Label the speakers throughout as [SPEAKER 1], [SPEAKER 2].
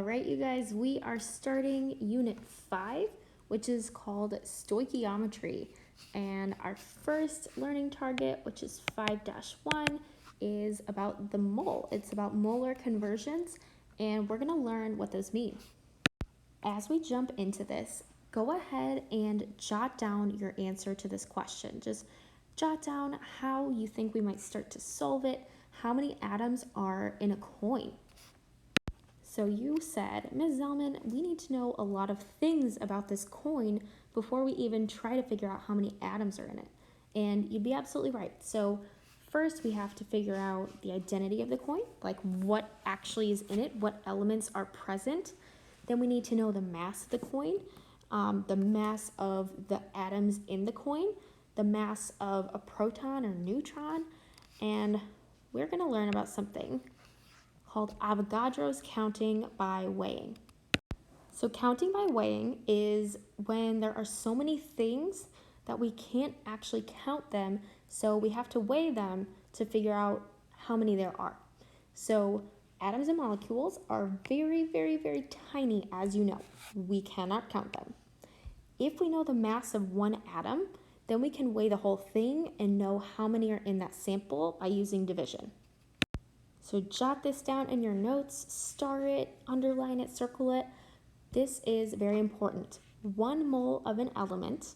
[SPEAKER 1] right, you guys, we are starting Unit 5, which is called Stoichiometry. And our first learning target, which is 5-1, is about the mole. It's about molar conversions, and we're going to learn what those mean. As we jump into this, go ahead and jot down your answer to this question. Just jot down how you think we might start to solve it. How many atoms are in a coin? So you said, Ms. Zellman, we need to know a lot of things about this coin before we even try to figure out how many atoms are in it. And you'd be absolutely right. So first we have to figure out the identity of the coin, like what actually is in it, what elements are present. Then we need to know the mass of the coin, the mass of the atoms in the coin, the mass of a proton or neutron, and we're going to learn about something called Avogadro's counting by weighing. So counting by weighing is when there are so many things that we can't actually count them, so we have to weigh them to figure out how many there are. So atoms and molecules are very, very, very tiny, as you know. We cannot count them. If we know the mass of one atom, then we can weigh the whole thing and know how many are in that sample by using division. So jot this down in your notes, star it, underline it, circle it. This is very important. 1 mole of an element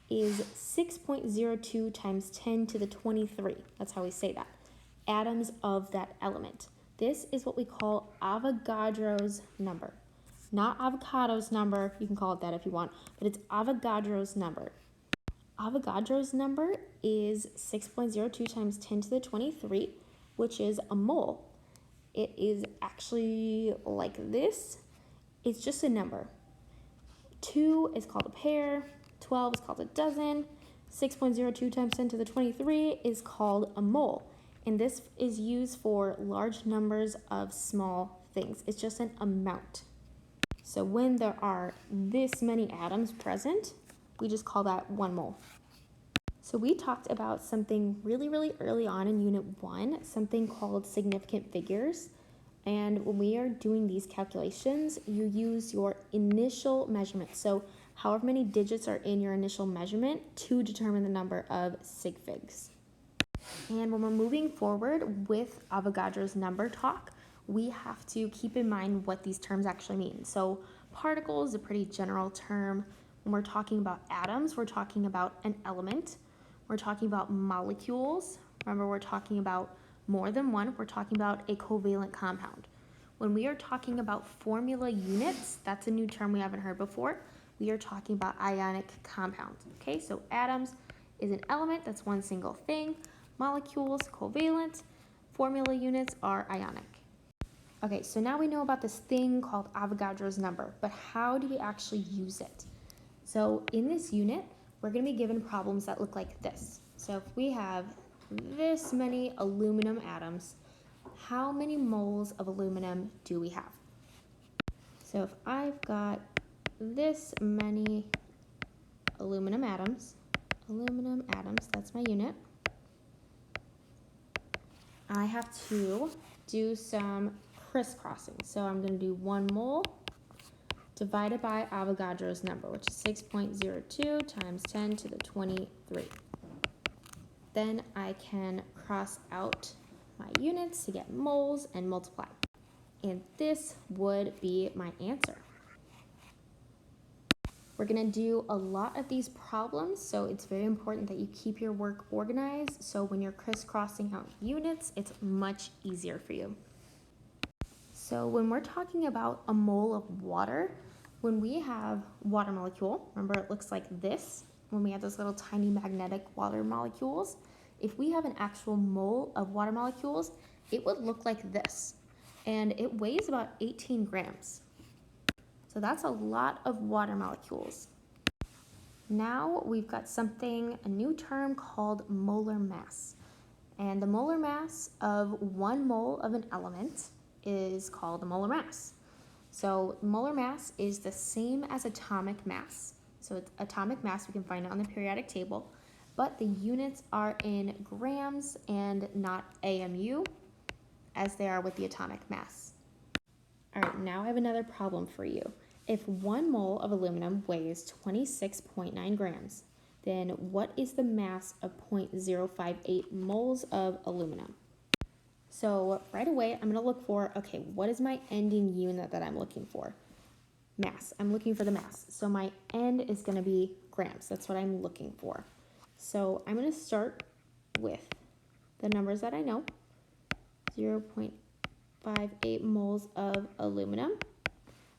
[SPEAKER 1] is 6.02 times 10 to the 23. That's how we say that. Atoms of that element. This is what we call Avogadro's number. Not avocado's number, you can call it that if you want, but it's Avogadro's number. Avogadro's number is 6.02 times 10 to the 23, which is a mole. It is actually like this. It's just a number. 2 is called a pair, 12 is called a dozen, 6.02 times 10 to the 23 is called a mole. And this is used for large numbers of small things. It's just an amount. So when there are this many atoms present, we just call that 1 mole. So we talked about something really, really early on in Unit 1, something called significant figures. And when we are doing these calculations, you use your initial measurement. So however many digits are in your initial measurement to determine the number of sig figs. And when we're moving forward with Avogadro's number talk, we have to keep in mind what these terms actually mean. So particle is a pretty general term. When we're talking about atoms, we're talking about an element. We're talking about molecules. Remember, we're talking about more than one. We're talking about a covalent compound. When we are talking about formula units, that's a new term we haven't heard before. We are talking about ionic compounds. Okay, so atoms is an element, that's one single thing. Molecules, covalent. Formula units are ionic. Okay, so now we know about this thing called Avogadro's number, but how do we actually use it? So in this unit, we're going to be given problems that look like this. So if we have this many aluminum atoms, how many moles of aluminum do we have? So if I've got this many aluminum atoms, that's my unit, I have to do some crisscrossing. So I'm going to do 1 mole divided by Avogadro's number, which is 6.02 times 10 to the 23. Then I can cross out my units to get moles and multiply. And this would be my answer. We're going to do a lot of these problems, so it's very important that you keep your work organized, so when you're crisscrossing out units, it's much easier for you. So when we're talking about a mole of water, when we have water molecule, remember it looks like this, when we have those little tiny magnetic water molecules, if we have an actual mole of water molecules, it would look like this, and it weighs about 18 grams. So that's a lot of water molecules. Now we've got a new term called molar mass. And the molar mass of 1 mole of an element is called the molar mass. So molar mass is the same as atomic mass. So it's atomic mass, we can find it on the periodic table, but the units are in grams and not AMU, as they are with the atomic mass. All right, now I have another problem for you. If 1 mole of aluminum weighs 26.9 grams, then what is the mass of 0.058 moles of aluminum? So right away, I'm going to look for, okay, what is my ending unit that I'm looking for? Mass. I'm looking for the mass. So my end is going to be grams. That's what I'm looking for. So I'm going to start with the numbers that I know. 0.58 moles of aluminum.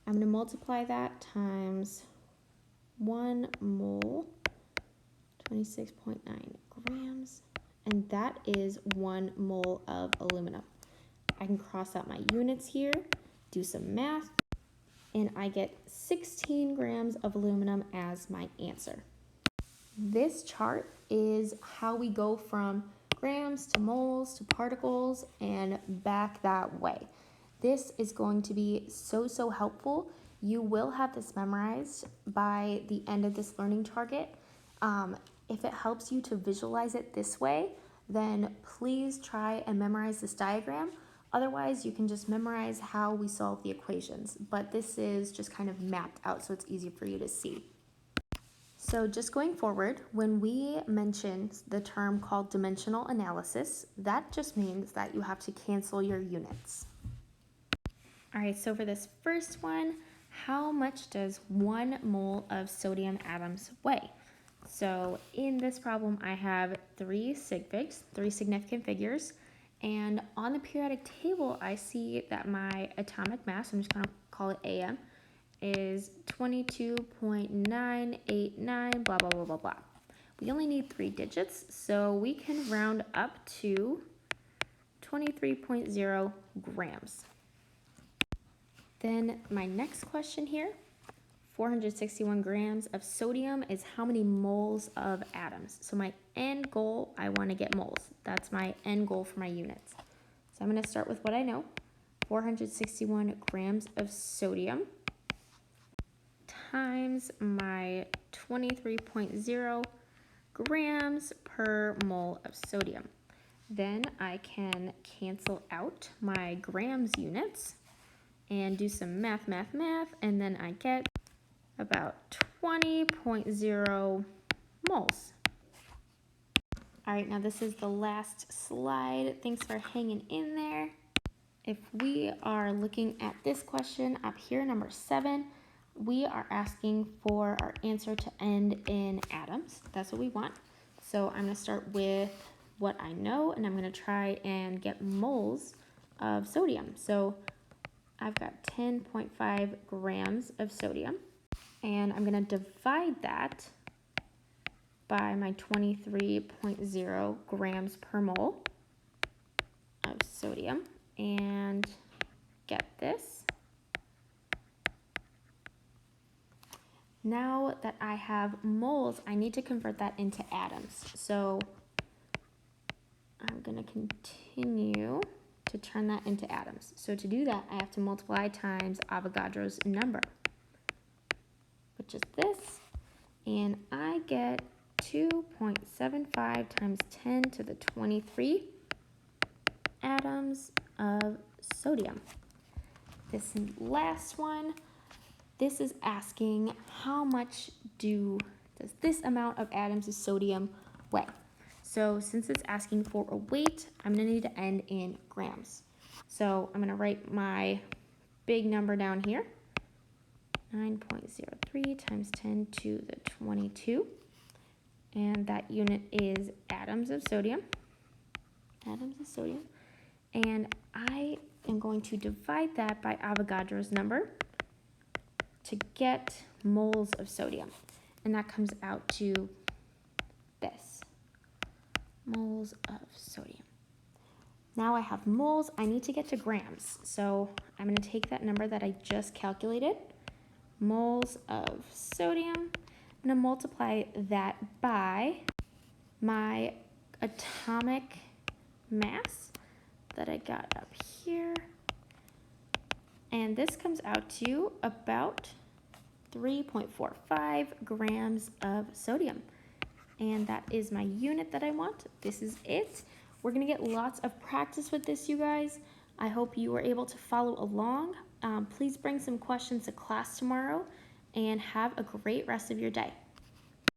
[SPEAKER 1] I'm going to multiply that times 1 mole, 26.9 grams, and that is 1 mole of aluminum. I can cross out my units here, do some math, and I get 16 grams of aluminum as my answer. This chart is how we go from grams to moles to particles and back that way. This is going to be so helpful. You will have this memorized by the end of this learning target. If it helps you to visualize it this way, then please try and memorize this diagram. Otherwise, you can just memorize how we solve the equations, but this is just kind of mapped out so it's easy for you to see. So just going forward, when we mention the term called dimensional analysis, that just means that you have to cancel your units. All right, so for this first one, how much does 1 mole of sodium atoms weigh? So in this problem, I have 3 sig figs, 3 significant figures, and on the periodic table, I see that my atomic mass, I'm just going to call it AM, is 22.989, blah, blah, blah, blah, blah. We only need 3 digits, so we can round up to 23.0 grams. Then my next question here, 461 grams of sodium is how many moles of atoms? So my end goal, I want to get moles. That's my end goal for my units. So I'm going to start with what I know, 461 grams of sodium times my 23.0 grams per mole of sodium. Then I can cancel out my grams units and do some math, and then I get about 20.0 moles. All right, now this is the last slide. Thanks for hanging in there. If we are looking at this question up here, number 7, we are asking for our answer to end in atoms. That's what we want. So I'm going to start with what I know, and I'm going to try and get moles of sodium. So I've got 10.5 grams of sodium, and I'm going to divide that by my 23.0 grams per mole of sodium and get this. Now that I have moles, I need to convert that into atoms. So I'm going to continue to turn that into atoms. So to do that, I have to multiply times Avogadro's number, which is this, and I get 2.75 times 10 to the 23 atoms of sodium. This last one, this is asking how much does this amount of atoms of sodium weigh? So since it's asking for a weight, I'm going to need to end in grams. So I'm going to write my big number down here, 9.03 times 10 to the 22. And that unit is atoms of sodium. Atoms of sodium. And I am going to divide that by Avogadro's number to get moles of sodium. And that comes out to this. Moles of sodium. Now I have moles, I need to get to grams. So I'm going to take that number that I just calculated, moles of sodium. I'm going to multiply that by my atomic mass that I got up here. And this comes out to about 3.45 grams of sodium. And that is my unit that I want. This is it. We're going to get lots of practice with this, you guys. I hope you were able to follow along. Please bring some questions to class tomorrow and have a great rest of your day.